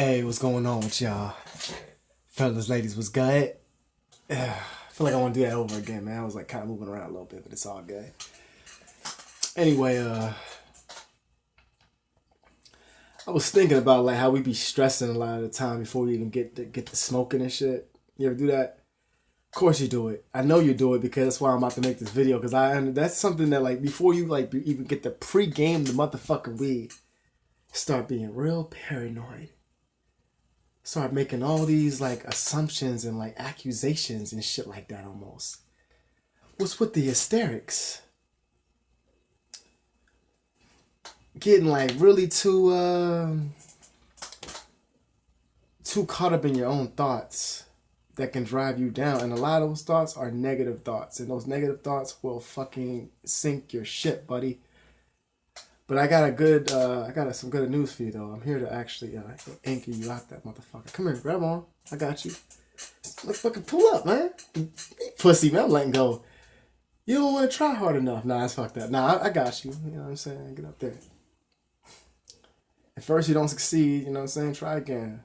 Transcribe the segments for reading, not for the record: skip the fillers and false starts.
Hey, what's going on with y'all? Fellas, ladies, what's good? I feel like I want to do that over again, man. I was like kind of moving around a little bit, but it's all good. Anyway, I was thinking about like how we be stressing a lot of the time before we even get the smoking and shit. You ever do that? Of course you do it. I know you do it because that's why I'm about to make this video. Because that's something that like before you like even get the pre-game the motherfucking weed, start being real paranoid. Start making all these like assumptions and like accusations and shit like that almost. What's with the hysterics? Getting like really too caught up in your own thoughts that can drive you down. And a lot of those thoughts are negative thoughts. And those negative thoughts will fucking sink your shit, buddy. But I got some good news for you though. I'm here to actually anchor you out that motherfucker. Come here, grab on. I got you. Let's fucking pull up, man. Pussy, man, I'm letting go. You don't want to try hard enough. Nah, it's fucked up. Nah, I got you. You know what I'm saying? Get up there. At first you don't succeed, you know what I'm saying? Try again.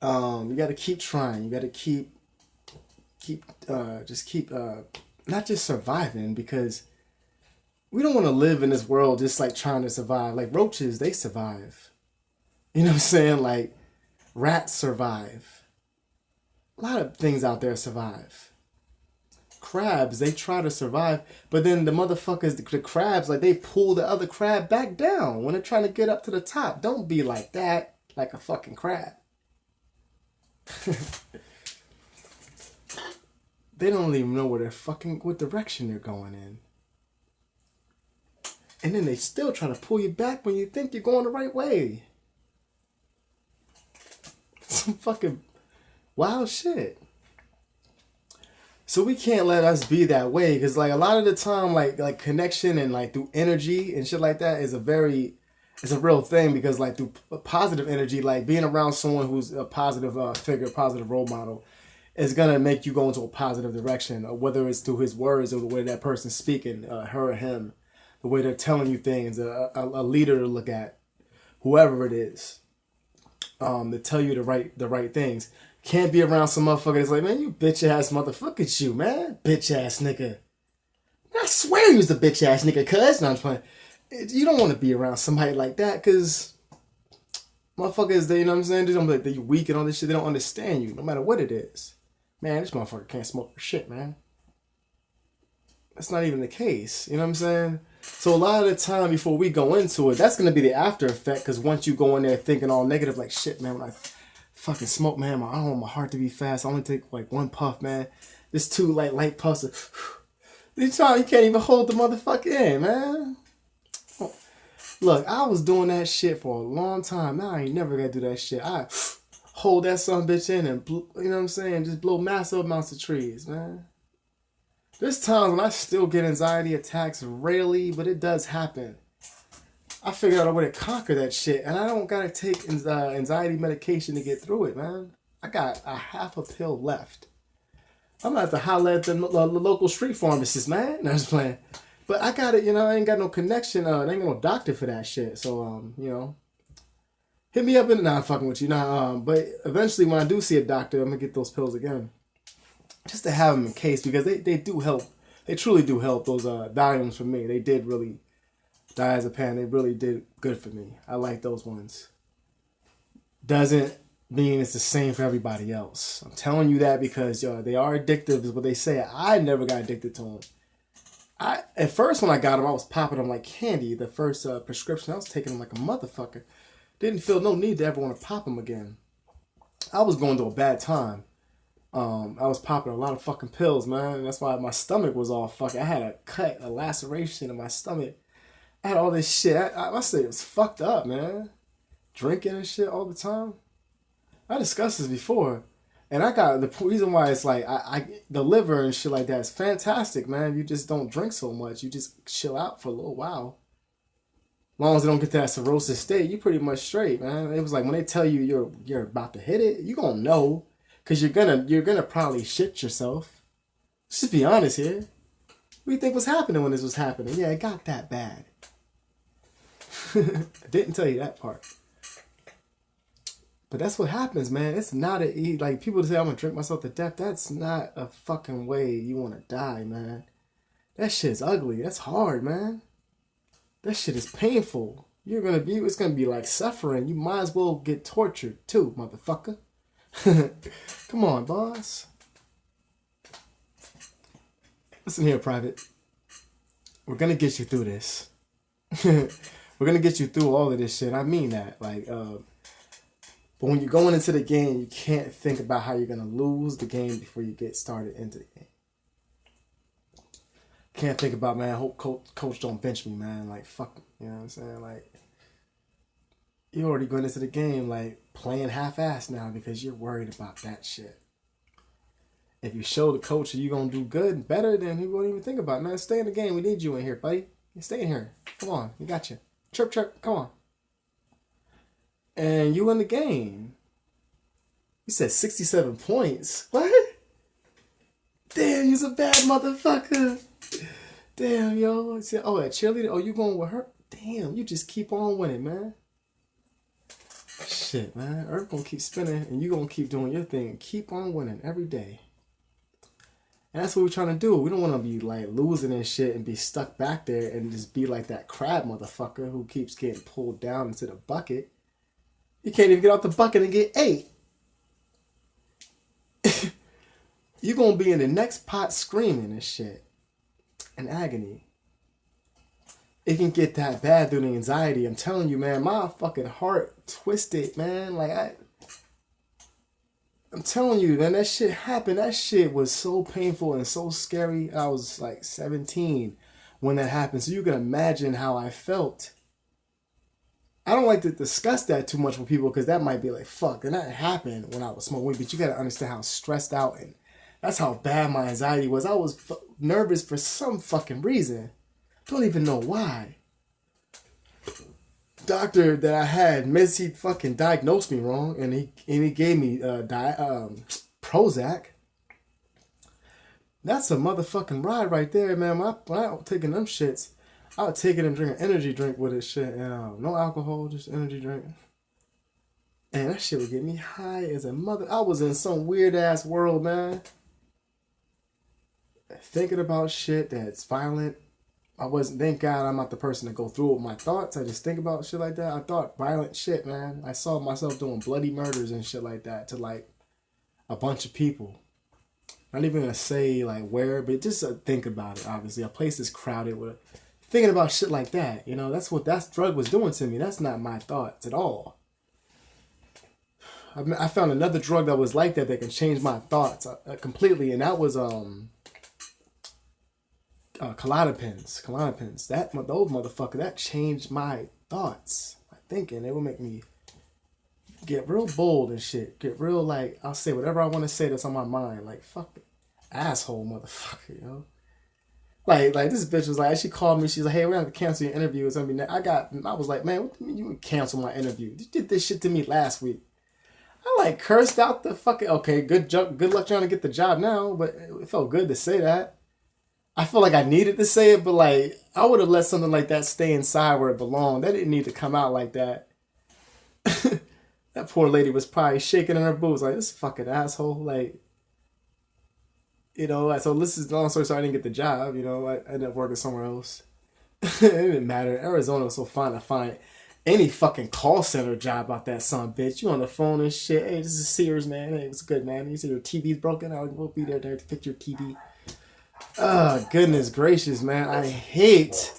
You gotta keep trying. You gotta keep not just surviving, because we don't want to live in this world just like trying to survive. Like roaches, they survive. You know what I'm saying? Like rats survive. A lot of things out there survive. Crabs, they try to survive, but then the motherfuckers, the crabs, like they pull the other crab back down when they're trying to get up to the top. Don't be like that, like a fucking crab. They don't even know what direction they're going in. And then they still trying to pull you back when you think you're going the right way. Some fucking wild shit. So we can't let us be that way, because like a lot of the time, like connection and like through energy and shit like that is it's a real thing, because like through positive energy, like being around someone who's a positive figure, positive role model, is gonna make you go into a positive direction, whether it's through his words or the way that person's speaking, her or him. The way they're telling you things, a leader to look at, whoever it is, to tell you the right things. Can't be around some motherfucker that's like, man, you bitch ass motherfucker, you man, bitch ass nigga. I swear you was the bitch ass nigga, cuz. No, I'm playing. You don't want to be around somebody like that, cause motherfuckers, they, you know what I'm saying, they don't like you weak and all this shit. They don't understand you, no matter what it is. Man, this motherfucker can't smoke for shit, man. That's not even the case. You know what I'm saying? So a lot of the time before we go into it, that's going to be the after effect. Because once you go in there thinking all negative, like, shit, man, when I fucking smoke, man, I don't want my heart to be fast. I only take like one puff, man. This two light puffs. You can't even hold the motherfucker in, man. Look, I was doing that shit for a long time. Now I ain't never going to do that shit. I hold that son bitch in and, you know what I'm saying, just blow massive amounts of trees, man. There's times when I still get anxiety attacks, rarely, but it does happen. I figured out a way to conquer that shit, and I don't gotta take anxiety medication to get through it, man. I got a half a pill left. I'm gonna have to holler at the local street pharmacist, man. No, I'm just playing. But I got it, you know, I ain't got no connection, I ain't got no doctor for that shit. So, you know, hit me up and nah, I'm fucking with you. Nah, but eventually when I do see a doctor, I'm gonna get those pills again. Just to have them in case, because they do help. They truly do help. Those Valiums for me, they did really, diazepam, they really did good for me. I like those ones. Doesn't mean it's the same for everybody else. I'm telling you that because they are addictive, is what they say. I never got addicted to them. At first when I got them, I was popping them like candy. The first prescription, I was taking them like a motherfucker. Didn't feel no need to ever want to pop them again. I was going through a bad time. I was popping a lot of fucking pills, man. That's why my stomach was all fucking. I had a laceration in my stomach. I had all this shit. I say it was fucked up, man. Drinking and shit all the time. I discussed this before, and I got the reason why it's like the liver and shit like that is fantastic, man. You just don't drink so much. You just chill out for a little while. As long as it don't get to that cirrhosis state, you pretty much straight, man. It was like when they tell you you're about to hit it, you gonna know. Cause you're gonna probably shit yourself. Let's just be honest here. What do you think was happening when this was happening? Yeah, it got that bad. I didn't tell you that part. But that's what happens, man. It's not like people say I'm gonna drink myself to death. That's not a fucking way you want to die, man. That shit's ugly. That's hard, man. That shit is painful. It's gonna be like suffering. You might as well get tortured too, motherfucker. Come on, boss. Listen here, Private. We're gonna get you through this. We're gonna get you through all of this shit. I mean that. Like, but when you're going into the game, you can't think about how you're gonna lose the game before you get started into the game. Can't think about, man, I hope coach don't bench me, man. Like, fuck him. You know what I'm saying? Like, you're already going into the game, like, playing half-assed now because you're worried about that shit. If you show the coach that you're going to do good and better, then he won't even think about it. Man, stay in the game. We need you in here, buddy. Stay in here. Come on. We got you. Chirp, chirp. Come on. And you in the game. You said 67 points. What? Damn, you's a bad motherfucker. Damn, yo. Oh, that cheerleader? Oh, you going with her? Damn, you just keep on winning, man. Shit, man. Earth gonna keep spinning, and you gonna keep doing your thing and keep on winning every day. And that's what we're trying to do. We don't want to be like losing and shit and be stuck back there and just be like that crab motherfucker who keeps getting pulled down into the bucket. You can't even get out the bucket and get 8. You're gonna be in the next pot screaming and shit. In agony. It can get that bad through the anxiety. I'm telling you, man, my fucking heart twisted, man. Like, I'm telling you, man, that shit happened. That shit was so painful and so scary. I was like 17 when that happened. So you can imagine how I felt. I don't like to discuss that too much with people because that might be like, fuck, and that happened when I was smoking weed. But you got to understand how stressed out and that's how bad my anxiety was. I was nervous for some fucking reason. Don't even know why. Doctor that I had, he fucking diagnosed me wrong, and he gave me Prozac. That's a motherfucking ride right there, man. When I was taking them shits, I would take it and drink an energy drink with it, shit. And, no alcohol, just energy drink. And that shit would get me high as a mother. I was in some weird ass world, man. Thinking about shit that's violent. Thank God I'm not the person to go through with my thoughts. I just think about shit like that. I thought violent shit, man. I saw myself doing bloody murders and shit like that to like a bunch of people. Not even gonna say like where, but just think about it, obviously. A place is crowded with thinking about shit like that. You know, that's what that drug was doing to me. That's not my thoughts at all. I found another drug that was like that can change my thoughts completely, and that was Klonopins. Those motherfuckers, that changed my thoughts, my thinking. It would make me get real bold and shit. Get real like, I'll say whatever I want to say that's on my mind. Like, fuck it. Asshole motherfucker, yo. Like this bitch was like, she called me, she's like, hey, we're gonna have to cancel your interview or something. I was like, man, what do you mean you would cancel my interview? You did this shit to me last week. I like cursed out the fucking, okay, good luck trying to get the job now, but it felt good to say that. I feel like I needed to say it, but like I would have let something like that stay inside where it belonged. That didn't need to come out like that. That poor lady was probably shaking in her boots like, this fucking asshole. Like, you know, so this is long story short, I didn't get the job. You know, I ended up working somewhere else. It didn't matter. Arizona was so fun to find any fucking call center job out that son bitch. You on the phone and shit. Hey, this is Sears, man. Hey, what's good, man? You see your TV's broken? We'll be there to fix your TV. Oh, goodness gracious, man. I hate.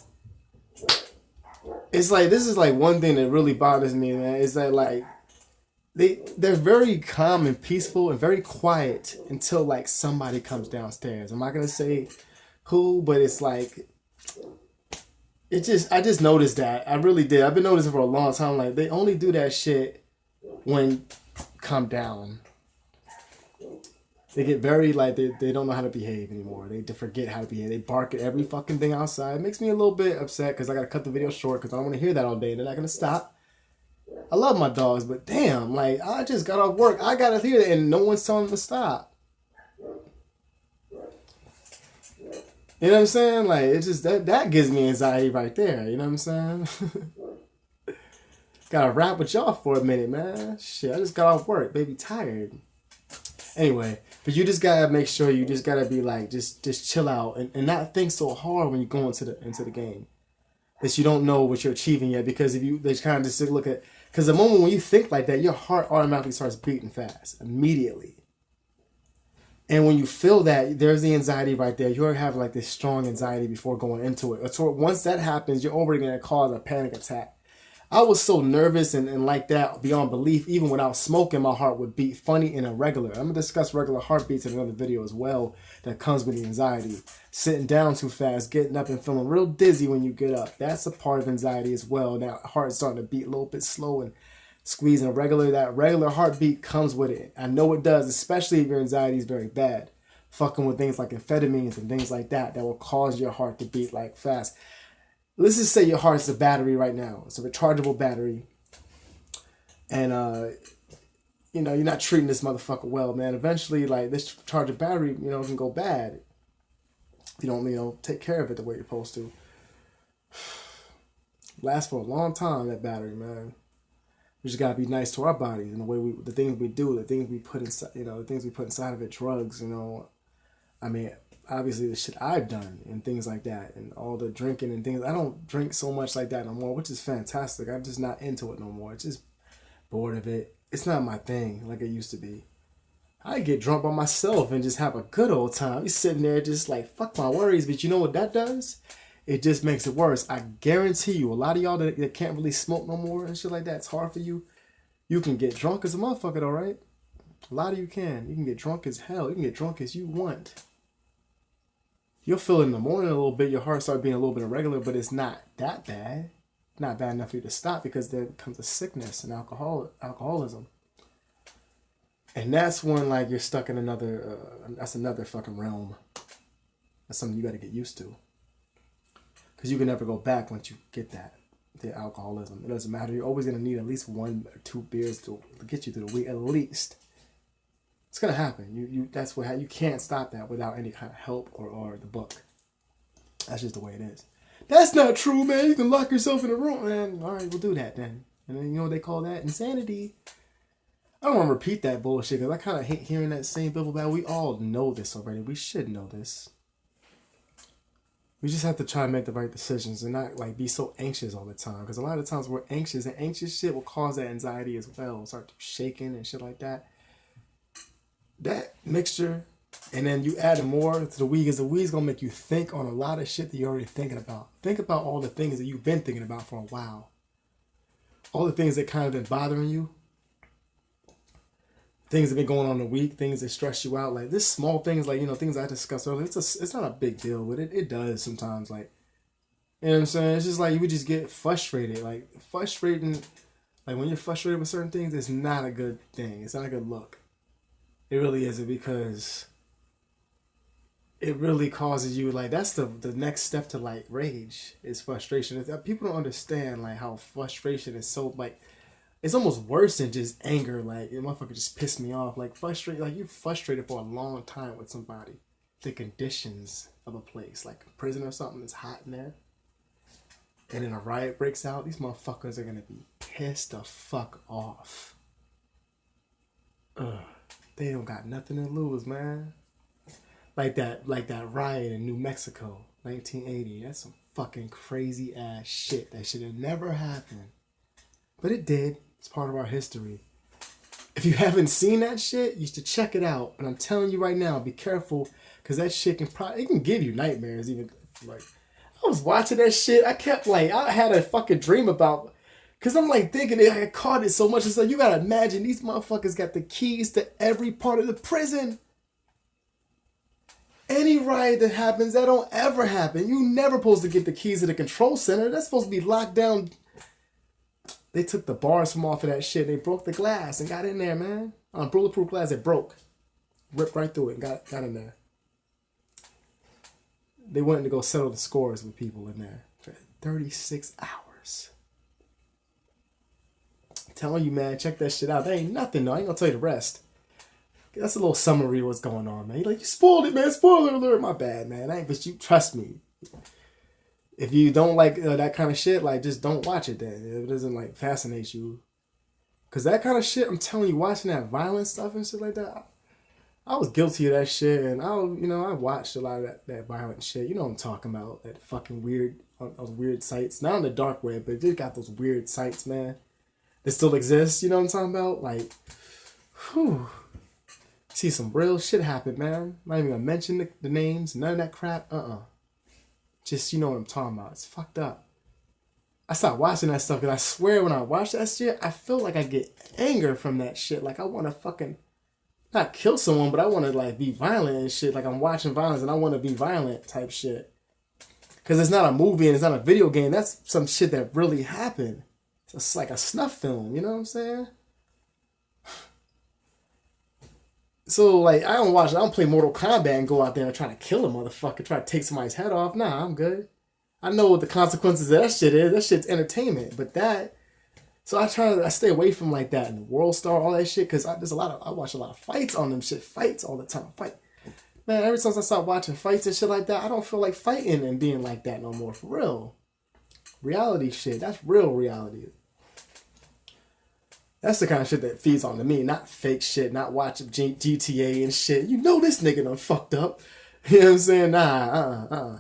It's like, this is like one thing that really bothers me, man. Is that like, they're very calm and peaceful and very quiet until like somebody comes downstairs. I'm not going to say who, but it's like, I just noticed that. I really did. I've been noticing for a long time. Like, they only do that shit when come down. They get very, like, they don't know how to behave anymore. They forget how to behave. They bark at every fucking thing outside. It makes me a little bit upset because I got to cut the video short because I don't want to hear that all day. They're not going to stop. I love my dogs, but damn, like, I just got off work. I got to hear that and no one's telling them to stop. You know what I'm saying? Like, it's just, that gives me anxiety right there. You know what I'm saying? Gotta rap with y'all for a minute, man. Shit, I just got off work, baby, tired. Anyway, but you just gotta make sure you just gotta be like, just chill out and not think so hard when you go into the game. That you don't know what you're achieving yet, because if you, they kind of just look at, because the moment when you think like that, your heart automatically starts beating fast, immediately. And when you feel that, there's the anxiety right there. You already have like this strong anxiety before going into it. So once that happens, you're already gonna cause a panic attack. I was so nervous and like that beyond belief. Even without smoking, my heart would beat funny and irregular. I'm going to discuss regular heartbeats in another video as well that comes with the anxiety. Sitting down too fast, getting up and feeling real dizzy when you get up. That's a part of anxiety as well. Now, heart starting to beat a little bit slow and squeezing irregular. That regular heartbeat comes with it. I know it does, especially if your anxiety is very bad. Fucking with things like amphetamines and things like that will cause your heart to beat like fast. Let's just say your heart's a battery right now. It's a rechargeable battery. And, you know, you're not treating this motherfucker well, man. Eventually, like, this charger battery, you know, can go bad. If you don't, you know, take care of it the way you're supposed to. Lasts for a long time, that battery, man. We just gotta be nice to our bodies and the way the things we do, the things we put inside, you know, the things we put inside of it, drugs, you know. I mean, obviously the shit I've done and things like that and all the drinking and things. I don't drink so much like that no more, which is fantastic. I'm just not into it no more. It's just bored of it. It's not my thing like it used to be. I get drunk by myself and just have a good old time. You're sitting there just like, fuck my worries. But you know what that does? It just makes it worse. I guarantee you, a lot of y'all that can't really smoke no more and shit like that, it's hard for you. You can get drunk as a motherfucker though, right? A lot of you can. You can get drunk as hell. You can get drunk as you want. You'll feel it in the morning a little bit. Your heart starts being a little bit irregular, but it's not that bad. Not bad enough for you to stop, because there comes a sickness and alcoholism. And that's when like you're stuck in another, that's another fucking realm. That's something you got to get used to. Because you can never go back once you get that, the alcoholism. It doesn't matter. You're always going to need at least 1 or 2 beers to get you through the week, at least. It's gonna happen. That's what you can't stop that without any kind of help or the book. That's just the way it is. That's not true, man. You can lock yourself in a room, man. All right, we'll do that then. And then you know what they call that? Insanity. I don't want to repeat that bullshit because I kind of hate hearing that same bibble bad. We all know this already. We should know this. We just have to try and make the right decisions and not like be so anxious all the time. Because a lot of times we're anxious, and anxious shit will cause that anxiety as well. Start shaking and shit like that. That mixture, and then you add more to the weed, because the weed's gonna make you think on a lot of shit that you're already thinking about. Think about all the things that you've been thinking about for a while. All the things that kind of been bothering you. Things that been going on in the week, things that stress you out. Like this small things, like, you know, things I discussed earlier. It's not a big deal, but it does sometimes. Like, you know what I'm saying? It's just like you would just get frustrated. Like frustrating, like when you're frustrated with certain things, it's not a good thing. It's not a good look. It really isn't, because it really causes you, like, that's the next step to, like, rage is frustration. People don't understand, like, how frustration is so, like, it's almost worse than just anger. Like, the motherfucker just pissed me off. Like, you're frustrated for a long time with somebody. The conditions of a place, like a prison or something, it's hot in there. And then a riot breaks out. These motherfuckers are going to be pissed the fuck off. Ugh. They don't got nothing to lose, man. Like that riot in New Mexico, 1980. That's some fucking crazy ass shit. That should have never happened. But it did. It's part of our history. If you haven't seen that shit, you should check it out. And I'm telling you right now, be careful, because that shit it can give you nightmares. Even like, I was watching that shit. I had a fucking dream about. Because I'm like thinking, I caught it so much. It's like, you got to imagine these motherfuckers got the keys to every part of the prison. Any riot that happens, that don't ever happen. You never supposed to get the keys to the control center. That's supposed to be locked down. They took the bars from off of that shit. They broke the glass and got in there, man. On bulletproof glass, it broke. Ripped right through it and got in there. They went to go settle the scores with people in there for 36 hours. Telling you, man, check that shit out. That ain't nothing, though. I ain't gonna tell you the rest. That's a little summary of what's going on, man. You're like, you spoiled it, man. Spoiler alert. My bad, man. But you trust me. If you don't like that kind of shit, like just don't watch it then. If it doesn't like fascinate you. Cause that kind of shit, I'm telling you, watching that violent stuff and shit like that, I was guilty of that shit, and I watched a lot of that violent shit. You know what I'm talking about? That fucking weird, those weird sites. Not on the dark web, but they got those weird sites, man. That still exist. You know what I'm talking about? Like, whew. See some real shit happen, man. Not even gonna mention the names, none of that crap. Just you know what I'm talking about. It's fucked up. I stopped watching that stuff because I swear when I watch that shit, I feel like I get anger from that shit. Like I want to fucking not kill someone, but I want to like be violent and shit. Like I'm watching violence and I want to be violent type shit. Because it's not a movie and it's not a video game. That's some shit that really happened. It's like a snuff film. You know what I'm saying? So like I don't play Mortal Kombat and go out there and try to kill a motherfucker, try to take somebody's head off. Nah, I'm good. I know what the consequences of that shit is. That shit's entertainment. But so I stay away from like that and World Star, all that shit, because I watch a lot of fights on them shit. Fights all the time. Fight. Man, ever since I started watching fights and shit like that, I don't feel like fighting and being like that no more. For real. Reality shit. That's real reality. That's the kind of shit that feeds on to me. Not fake shit. Not watching GTA and shit. You know this nigga done fucked up. You know what I'm saying? Nah,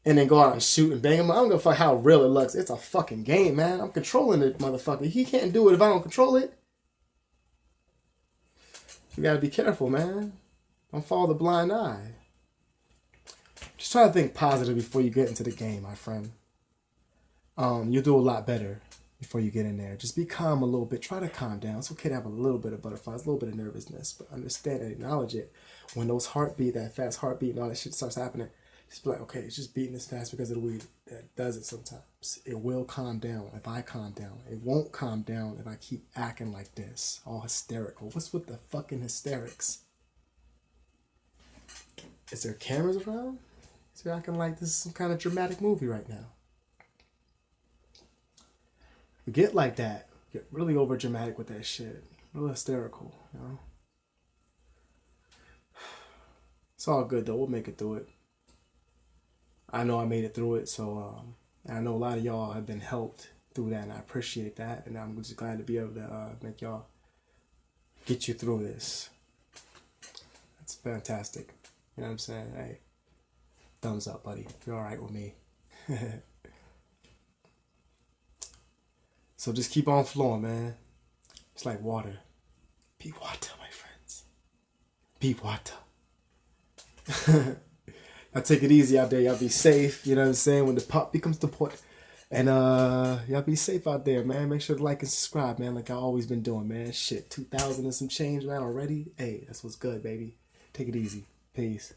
and then go out and shoot and bang him. I don't give a fuck how real it looks. It's a fucking game, man. I'm controlling it, motherfucker. He can't do it if I don't control it. You gotta be careful, man. Don't follow the blind eye. Just try to think positive before you get into the game, my friend. You'll do a lot better before you get in there. Just be calm a little bit. Try to calm down. It's okay to have a little bit of butterflies, a little bit of nervousness, but understand and acknowledge it. When those that fast heartbeat and all that shit starts happening, just be like, okay, it's just beating this fast because of the weed. That does it sometimes. It will calm down if I calm down. It won't calm down if I keep acting like this, all hysterical. What's with the fucking hysterics? Is there cameras around? Is there acting like this is some kind of dramatic movie right now? We get like that. Get really over dramatic with that shit. Real hysterical, you know? It's all good though. We'll make it through it. I know I made it through it, so I know a lot of y'all have been helped through that, and I appreciate that, and I'm just glad to be able to make y'all get you through this. It's fantastic. You know what I'm saying? Hey, thumbs up, buddy. You're all right with me. So just keep on flowing, man. It's like water. Be water, my friends. Be water. Y'all take it easy out there. Y'all be safe. You know what I'm saying? When the pop becomes the point. And y'all be safe out there, man. Make sure to like and subscribe, man, like I always been doing, man. Shit, 2,000 and some change, man, already. Hey, that's what's good, baby. Take it easy. Peace.